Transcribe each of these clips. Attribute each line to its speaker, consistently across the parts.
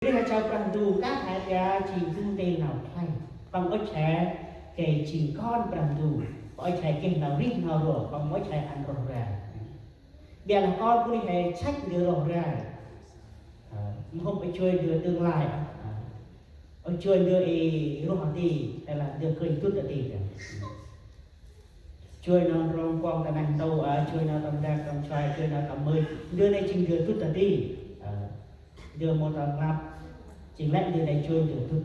Speaker 1: Ini hanya perandu các hạt ya chỉ dung tên nào thay bằng ớt trẻ kể chỉ con perandu ớt trẻ kể nào rít nào rồi bằng ớt trẻ ăn rồi ra bây là con cũng đi hệ trách đưa rồi ra không phải chơi đưa tương lai ở chơi đưa ý rồi thì hay là đưa cười chút là thì chơi nó rong quang ta năng tàu chơi nó tầm đa tầm xoay chơi nó tầm mươi đưa này chừng đưa chút là thì đưa một tầng lắm chính lẽ đưa này chơi được thôi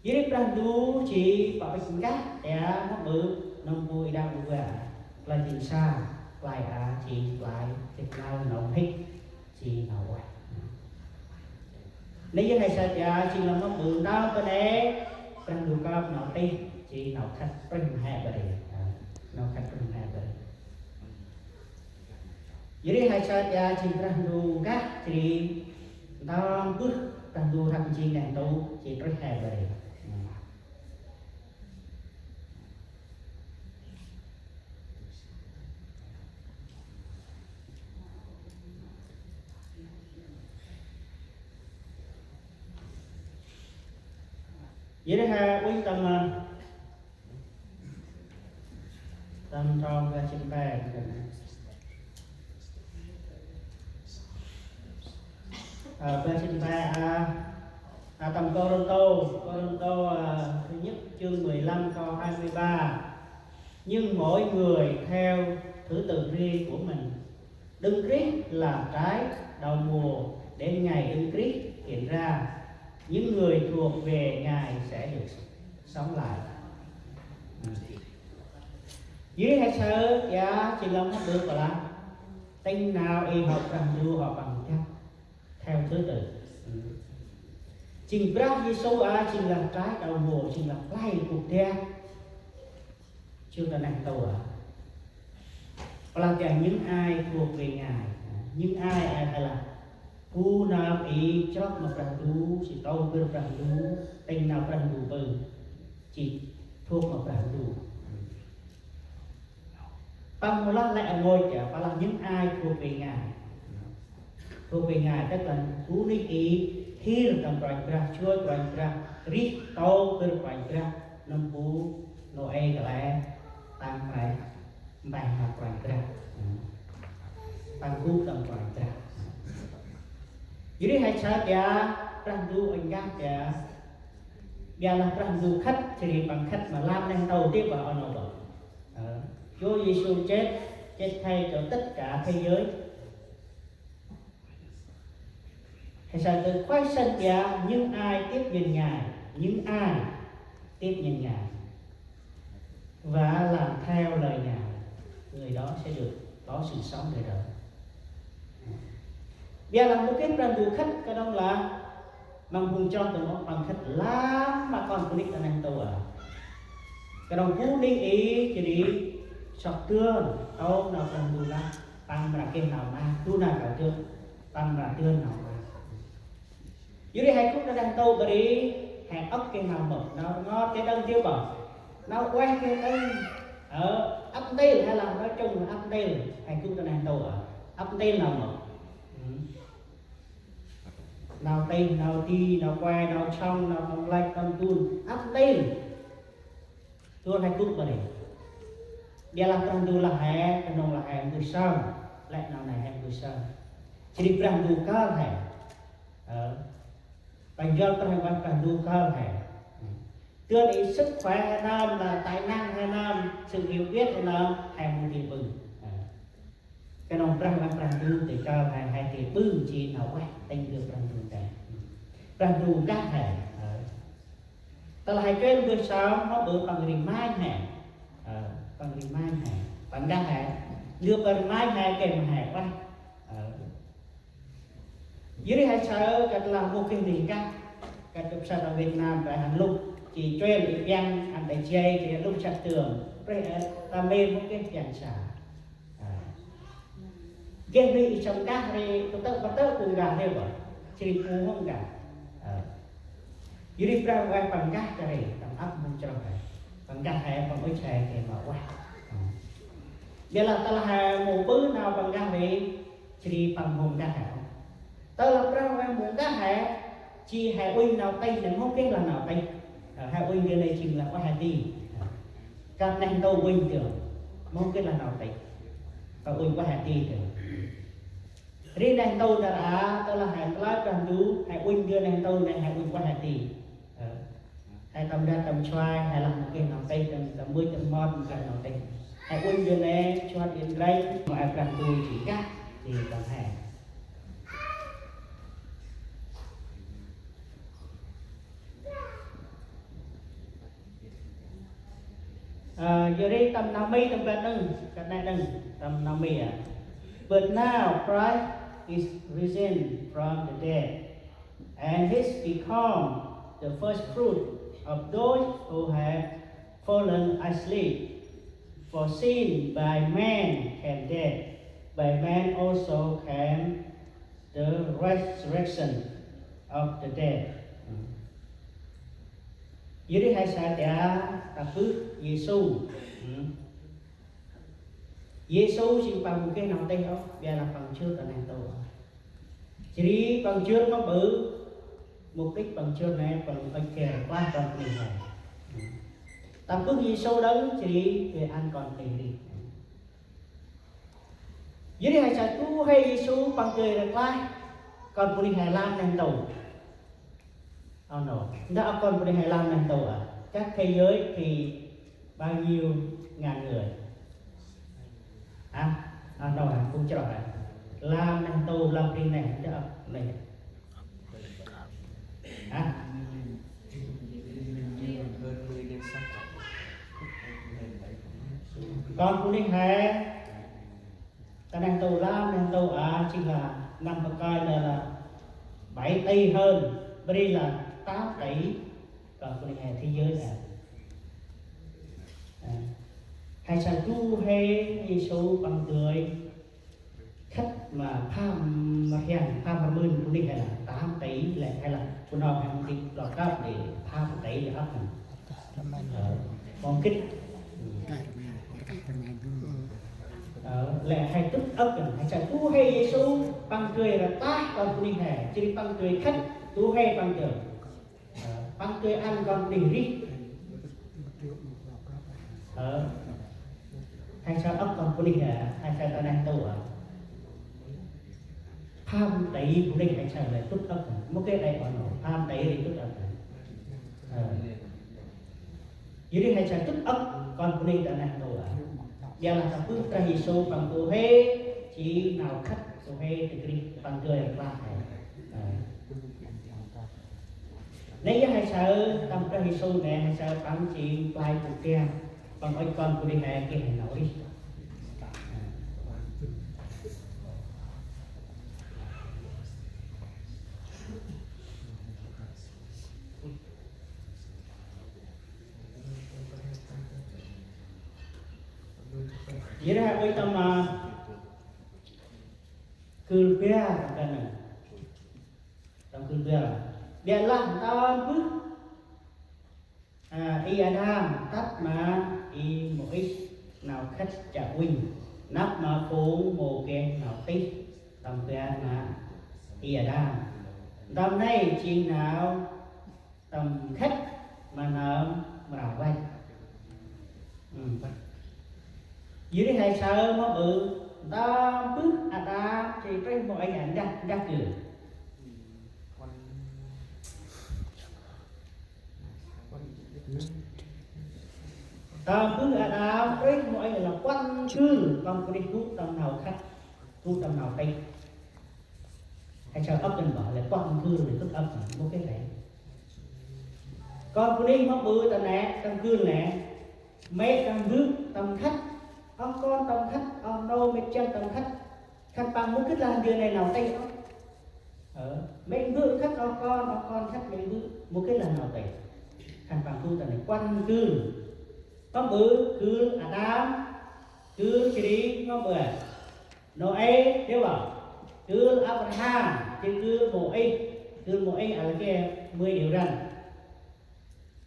Speaker 1: dưới perandu chỉ bảo chúng gác để mất bự nông vui đang vui là chỉ xa lại chỉ lại thịt nào nóng hết chỉ nào vậy nếu như hay sao chỉ là mất bự đau cái đấy perandu cao nào tây chỉ nào khách bình hè vậy nào khách bình hè vậy dưới hay sao chỉ perandu gác thì tao bước perandu thằng chi đàn tu chỉ rất hè vậy vậy đó ha quý tâm tâm tròn ra trên bàn ra trên bàn tầm Corinto thứ nhất chương 15 câu 23 nhưng mỗi người theo thứ tự riêng của mình Đấng Christ là trái đầu mùa đến ngày Đấng Christ hiện ra những người thuộc về Ngài sẽ được sống lại. Dưới hai sơ chỉ lòng hết được là tên nào y học rằng du họ bằng chắc theo thứ tự. Chính Brad Giêsu chính là trái đầu mùa, chính là play cuộc đen chưa là nàng tàu là cả những ai thuộc về Ngài, những ai hay là Ku nam ý chót mà perandu chỉ tàu về perandu tên nào perandu bự chỉ thuộc mà perandu bằng một lát lại ngồi cả và là những ai thuộc về Ngài tức là Ku ní ý hir tầm quanh ra chúa quanh ra rít tàu về quanh ra năm Ku Noe cả lẽ tăng phải bàn hạt quanh ra tăng Ku tầm quanh ra jadi hai saat perandu enggak biarlah perandu khách thì bằng khách mà làm đang đầu tiếp vào ono đó Chúa Giêsu chết thay cho tất cả thế giới hay sao từ khoái sân những ai tiếp nhận Ngài và làm theo lời Ngài người đó sẽ được có sự sống đời đời. Biarlah mungkin perandu khách cái đó là mong cho tụi nó bằng khách lắm mà còn kulit anh tua cái đó cũng đi ý chỉ đi sọc tương tao nào perandu là tăng ra cái nào mà tu nào cả chưa tăng ra tương nào mà dưới đây hai khúc nó đang tô cái đi hạt ốc cái nào mực nó ngon cái đơn tiêu bỏ nó quen cái đơn ở ấp tên hay là nói chung là ấp tên hai khúc nó đang tô ở ấp tên nào mực nào tên nào đi nào quay nào trong nào không lạch tâm tuôn áp tên tuôn hay cút vào đây dia là perandu là hè penong là hè người sang lại nào này hè người sang jadi perandu cao hè panjang perandu cao hè tương ý sức khỏe hay nam là tài năng hay nam sự hiểu biết hay nam hè một tiền bừng cái nông perandu thì cao hè hay thì bưng chi nào quay tên được perandu các hè ta là hai cái người sao nó bự bằng rìm mai hè bằng các hè đưa bằng mai hè kèm hè quay dưới đây hai sao cái là một cái gì các cái chụp sao ở Việt Nam tại Hàn Lục chỉ chuyên bị giang anh đại chơi thì lúc chặt tường ta mê một cái giàn xả game đi trong các này tôi tớ cùng gà theo vậy chỉ cùng không gà dưới đây ra bằng các cái này tầm ấp một trăm này bằng các hệ bằng mấy xe thì mà quá vậy là ta là một bữa nào bằng các này chỉ bằng hồn các hệ ta là ra bằng một các hệ chi hai uy nào tây nên không biết là nào tây hai uy kia này chừng là có hai tỷ các nàng đâu uy tưởng không biết là nào tây và uy có hai tỷ tưởng riêng nàng đâu đã tức là hai lá tròn chú hai uy kia nàng đâu này hai uy có hai tỷ hai tâm ra tâm xoay hai làm một cái nào tây tâm mươi tâm mon cái nào tây hai uy kia này cho điện đây mà ai cần tôi chỉ cắt thì còn hai giờ đây tầm 50 tầm cái này đừng tầm 50 à. But now Christ is risen from the dead and has become the first fruit of those who have fallen asleep. For sin by man came death, by man also came the resurrection of the dead. Dưới đây hai sai ta phước Giêsu. Giêsu chỉ bằng cái nào đây không? Bây là bằng trước là nàng tổ. Chỉ bằng trước nó bự mục đích bằng trước này bằng phải kể qua bằng mình này. Ta phước Giêsu đó chỉ về ăn còn tùy đi. Dưới đây hai sai tu hay Giêsu bằng cười là qua còn phụ đi Hà Lan nàng tổ. Oh no, đã con của Hà Lan nàng tổ à? Các thế giới thì bao nhiêu ngàn người? Đâu à, cũng cho rồi. Làm nàng tổ làm đi này đó này. Con của Hà ta nàng tổ làm nàng tổ à chính là năm bậc coi là 7 tỷ hơn, đây là 8 tỷ còn của này thế giới là hay sao tu hay Giêsu bằng người khách mà tham mà hiền tham mà mơn của này là 8 tỷ là hay là của nó hàng tỷ lọt cấp để tham tỷ là ấp còn kích là hay tức ấp hay sao tu hay Giêsu bằng cười là ta còn của này chỉ bằng cười khách tu hay bằng cười bằng cười ăn còn tỉ rít hay sao ấp còn của linh hay sao ta đang tu à tham tẩy của linh hay sao lại tốt ấp một cái này còn tham tẩy thì tốt ấp dưới đây hay sao tốt ấp còn của linh ta đang tu à giờ là ta bước ra Giêsu bằng tu hay chỉ nào khách tu hay thì bằng cười là ba nếu hai sợ tâm cái Giêsu này hai sợ tâm chị bài của kia còn ôi con của đi mẹ kia hay nổi vậy đó ôi tâm mà cứ bia cái này tâm cứ bia dia lang tahun pun ia Adam tắt mà i một ít nào khách trả win nắp mà phố mồ kẹt nào tí tầm kia mà ia Adam tầm này chỉ nào tầm khách mà nào mà nào vay dưới đây hay sợ mà bự ta bước Adam chỉ trên một anh ảnh đắc cửa ta cứ Adam đấy mọi người là quan cư con có đi hút tầm nào khách hút tầm nào tây hay sao ấp trên bảo là quan cư thì tức ấp một cái này con có đi móc bự tầm nè tầm cư nè mấy tầm bước tầm khách ông con tầm khách ông đâu mấy chân tầm khách khách bằng muốn cái làm điều này nào tây không mấy bước khách ông con khách mấy bước một cái là nào tây khách bằng cư tầm này quan cư có bự cứ Adam cứ chỉ có bự Noe thế bảo cứ Abraham chứ cứ mỗi ở cái 10 điều răn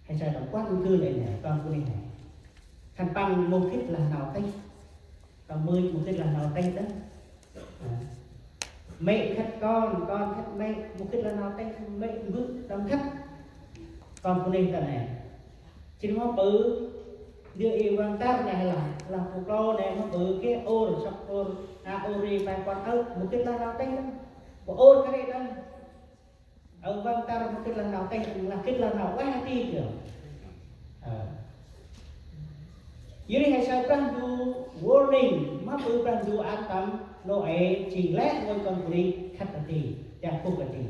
Speaker 1: hay sao đọc quát cư này này con của này thành bằng một cái là nào tây còn 10 một cái là nào tây đó mẹ khách con khách mẹ một cái là nào tây mẹ bước còn cô này này chỉ nó bự đưa yêu quan tác này là phụ cô này nó bự cái ô rồi sắp ô ô ri vài con một cái là nào tay đó của ô cái này đây ở quan tác một cái là nào tay là cái là nào quá đi được dưới đây hay sao cần du warning mà bự cần du an tâm nội chỉ lẽ ngôi con cô đi khát thì đang phục cái gì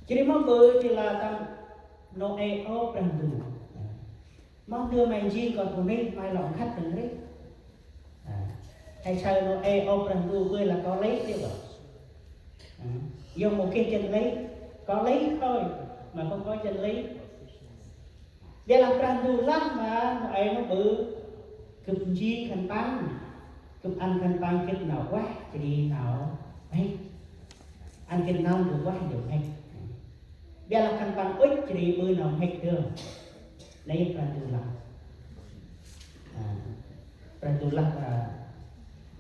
Speaker 1: jadi mampu sila tam no eo prandu mong đưa mày chi còn của mình mai lòng khách đừng đấy hay sao no eo prandu với là có lấy chứ vậy dùng một cái chân lấy có lấy thôi mà không có chân lấy để làm prandu lắm mà no eo nó bự cực chi khăn băng cực ăn khăn băng kết nào quá jadi nào hay ăn kết nào được quá được hay dia akan panggil jadi menang hektar, lain perantulah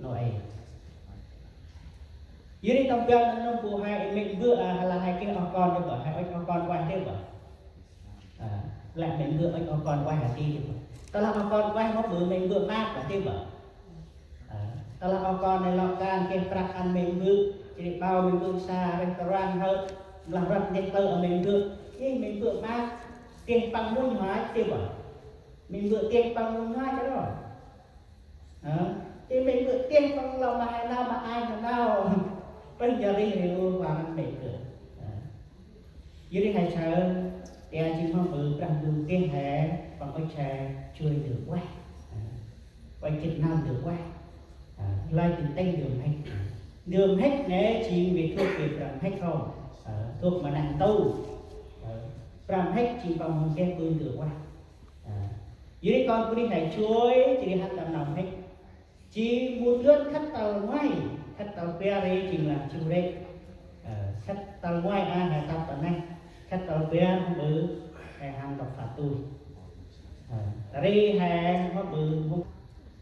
Speaker 1: noai. Jadi tampil nang bu hai mình vừa là hai cái con đấy bảo hai con quay đấy bảo, lại mình vừa con quay hả đi đấy bảo, ta làm con quay nó vừa mình vừa mát là thế bảo, ta làm con này lọt gan cái prakan mình vừa jadi bao mình vừa xa restaurant hơn làm rất nhân tư ở mình vừa mà tiền bằng môn hóa tiêu bảo mình vừa tiền bằng môn hóa cái đó thì mình vừa tiền bằng lòng mà hai nào mà ai mà nào bây giờ đi thì luôn vào năm bảy cửa dưới đây hay sợ thì anh chỉ mong bự rằng đường tiền hè còn có trẻ chơi được quá quay kịch nam được quá lai tình tên đường hết để chỉ việc thuộc việc rằng hết không thuộc mà nặng tu làm hết chỉ bằng một cái bươn được qua dưới đây con của đi hãy chuối chỉ đi hát tầm lòng hết chỉ một lượt khách tàu ngoài khách tàu ferry chỉ làm chiều đây khách tàu ngoài hãy tập tầm này khách tàu ferry không bự hãy hàng đọc phạt tôi đây hãy nó bự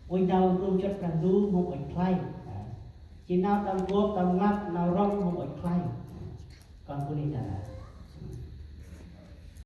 Speaker 1: ui nào luôn chất rằng du một ảnh play chỉ nào tầm quốc tầm ngắp nào rong một ảnh play con của đi là